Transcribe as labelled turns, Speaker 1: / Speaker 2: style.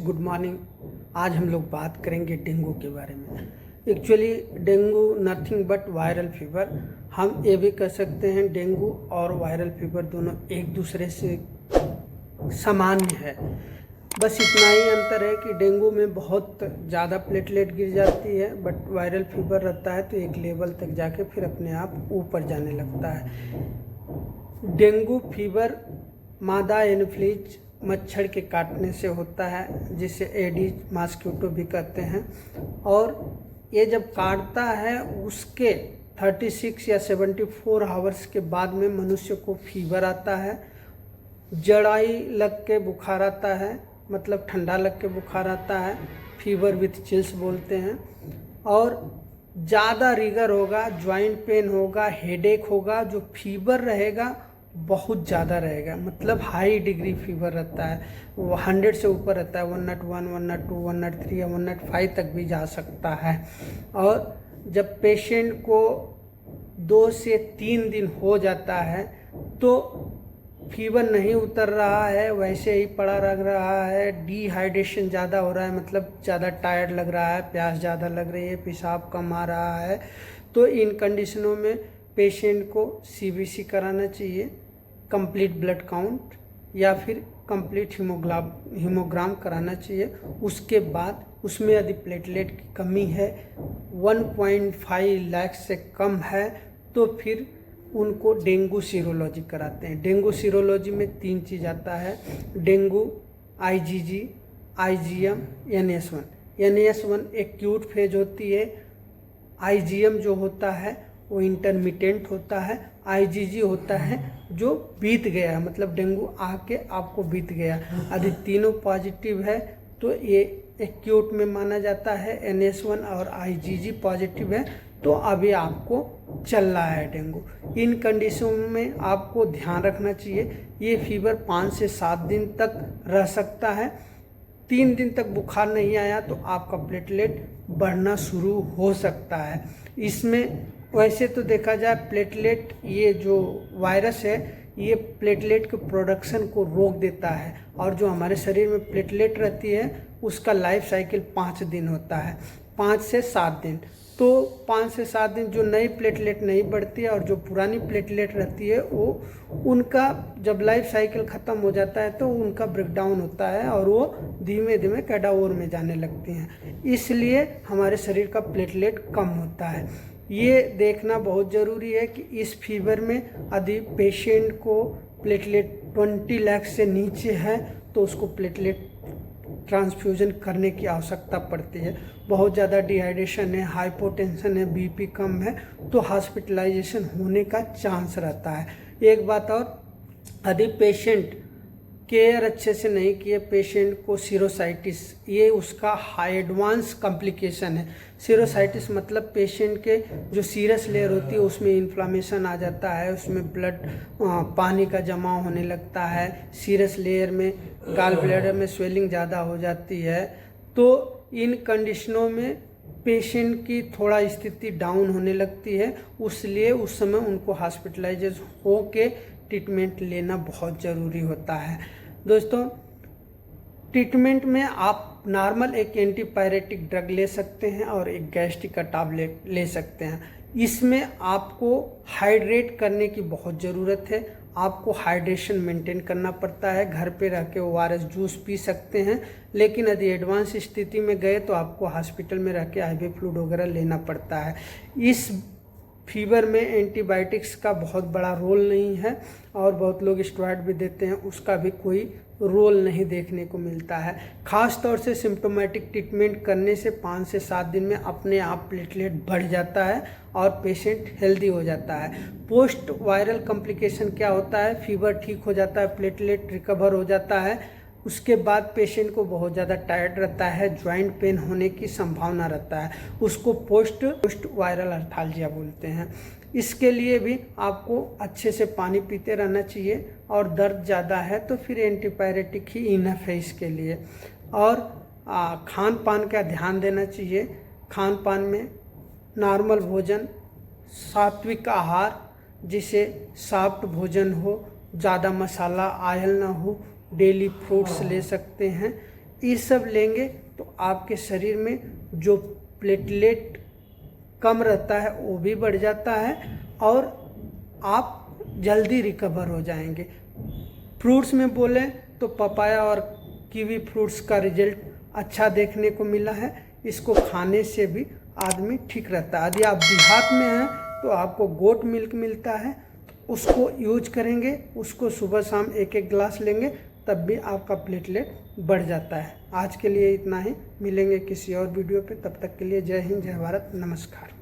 Speaker 1: Good morning. आज हम लोग बात करेंगे डेंगू के बारे में। Actually dengue nothing but viral fever. हम ये भी कह सकते हैं डेंगू और वायरल फीवर दोनों एक दूसरे से सामान्य है। बस इतना ही अंतर है कि डेंगू में बहुत ज़्यादा प्लेटलेट गिर जाती है, बट वायरल फीवर रहता है तो एक लेवल तक जाके फिर अपने आप ऊपर जाने लगता है। डेंगू फीवर मादा एनोफिलीज मच्छर के काटने से होता है, जिसे एडिस मॉस्किटो भी कहते हैं। और ये जब काटता है उसके 36 या 74 आवर्स के बाद में मनुष्य को फीवर आता है, जड़ाई लग के बुखार आता है, मतलब ठंडा लग के बुखार आता है, फीवर विथ चिल्स बोलते हैं। और ज़्यादा रिगर होगा, जॉइंट पेन होगा, हेडेक होगा, जो फीवर रहेगा बहुत ज़्यादा रहेगा, मतलब हाई डिग्री फीवर रहता है, वो 100 से ऊपर रहता है, 101, 102, 103 या 105 तक भी जा सकता है। और जब पेशेंट को 2 से 3 दिन हो जाता है तो फीवर नहीं उतर रहा है, वैसे ही पड़ा रह रहा है, डिहाइड्रेशन ज़्यादा हो रहा है, मतलब ज़्यादा टायर्ड लग रहा है, प्यास ज़्यादा लग रही है, पेशाब कम आ रहा है, तो इन कंडीशनों में पेशेंट को सीबीसी कराना चाहिए, कंप्लीट ब्लड काउंट, या फिर कंप्लीट हीमोग्राम कराना चाहिए। उसके बाद उसमें यदि प्लेटलेट की कमी है, 1.5 लाख से कम है, तो फिर उनको डेंगू सीरोलॉजी कराते हैं। डेंगू सीरोलॉजी में 3 चीज़ आता है: dengue, IgG, IgM, NS1। NS1 acute phase होती है, आईजीएम जो होता है वो इंटरमिटेंट होता है, आईजीजी होता है जो बीत गया, मतलब डेंगू आके आपको बीत गया। यदि तीनों पॉजिटिव है तो ये एक्यूट में माना जाता है, NS1 और आईजीजी पॉजिटिव है तो अभी आपको चल रहा है डेंगू। इन कंडीशनों में आपको ध्यान रखना चाहिए, ये फीवर 5 से 7 दिन तक रह सकता है। 3 दिन तक बुखार नहीं आया तो आपका प्लेटलेट बढ़ना शुरू हो सकता है। इसमें वैसे तो देखा जाए प्लेटलेट, ये जो वायरस है ये प्लेटलेट के प्रोडक्शन को रोक देता है, और जो हमारे शरीर में प्लेटलेट रहती है उसका लाइफ साइकिल 5 दिन होता है, 5 से 7 दिन। तो 5 से 7 दिन जो नई प्लेटलेट नहीं बढ़ती है और जो पुरानी प्लेटलेट रहती है वो उनका जब लाइफ साइकिल ख़त्म हो जाता है तो उनका ब्रेकडाउन होता है और वो धीमे धीमे कैडावर में जाने लगती हैं, इसलिए हमारे शरीर का प्लेटलेट कम होता है। ये देखना बहुत ज़रूरी है कि इस फीवर में यदि पेशेंट को प्लेटलेट 20 लाख से नीचे है तो उसको प्लेटलेट ट्रांसफ्यूजन करने की आवश्यकता पड़ती है। बहुत ज़्यादा डिहाइड्रेशन है, हाइपोटेंशन है, बीपी कम है तो हॉस्पिटलाइजेशन होने का चांस रहता है। एक बात और, यदि पेशेंट केयर अच्छे से नहीं किए, पेशेंट को सिरोसाइटिस, ये उसका हाई एडवांस कॉम्प्लिकेशन है। सिरोसाइटिस मतलब पेशेंट के जो सीरस लेयर होती है उसमें इन्फ्लामेशन आ जाता है, उसमें ब्लड पानी का जमाव होने लगता है, सीरस लेयर में गॉल ब्लैडर में स्वेलिंग ज़्यादा हो जाती है। तो इन कंडीशनों में पेशेंट की थोड़ा स्थिति डाउन होने लगती है, इसलिए उस समय उनको हॉस्पिटलाइज हो के ट्रीटमेंट लेना बहुत ज़रूरी होता है। दोस्तों, ट्रीटमेंट में आप नॉर्मल एक एंटीपायरेटिक ड्रग ले सकते हैं और एक गैस्ट्रिक का टैबलेट ले सकते हैं। इसमें आपको हाइड्रेट करने की बहुत ज़रूरत है, आपको हाइड्रेशन मेंटेन करना पड़ता है। घर पे रह के ORS जूस पी सकते हैं, लेकिन यदि एडवांस स्थिति में गए तो आपको हॉस्पिटल में रह के IV फ्लूइड वगैरह लेना पड़ता है। इस फीवर में एंटीबायोटिक्स का बहुत बड़ा रोल नहीं है, और बहुत लोग स्टेरॉइड भी देते हैं, उसका भी कोई रोल नहीं देखने को मिलता है। ख़ास तौर से सिम्टोमेटिक ट्रीटमेंट करने से 5 से 7 दिन में अपने आप प्लेटलेट बढ़ जाता है और पेशेंट हेल्दी हो जाता है। पोस्ट वायरल कॉम्प्लिकेशन क्या होता है, फीवर ठीक हो जाता है, प्लेटलेट रिकवर हो जाता है, उसके बाद पेशेंट को बहुत ज़्यादा टायर्ड रहता है, जॉइंट पेन होने की संभावना रहता है, उसको पोस्ट वायरल अर्थाल्जिया बोलते हैं। इसके लिए भी आपको अच्छे से पानी पीते रहना चाहिए, और दर्द ज़्यादा है तो फिर एंटीपायरेटिक ही इनफ है इसके लिए। और खान पान का ध्यान देना चाहिए। खान पान में नॉर्मल भोजन, सात्विक आहार, जिसे सॉफ्ट भोजन हो, ज़्यादा मसाला आयल ना हो, डेली फ्रूट्स ले सकते हैं। ये सब लेंगे तो आपके शरीर में जो प्लेटलेट कम रहता है वो भी बढ़ जाता है और आप जल्दी रिकवर हो जाएंगे। फ्रूट्स में बोलें तो पपाया और कीवी फ्रूट्स का रिजल्ट अच्छा देखने को मिला है। इसको खाने से भी आदमी ठीक रहता है। यदि आप देहात में हैं तो आपको गोट मिल्क मिलता है, उसको यूज करेंगे, उसको सुबह शाम एक एक गिलास लेंगे, तब भी आपका प्लेटलेट बढ़ जाता है। आज के लिए इतना ही, मिलेंगे किसी और वीडियो पे, तब तक के लिए जय हिंद, जय भारत, नमस्कार।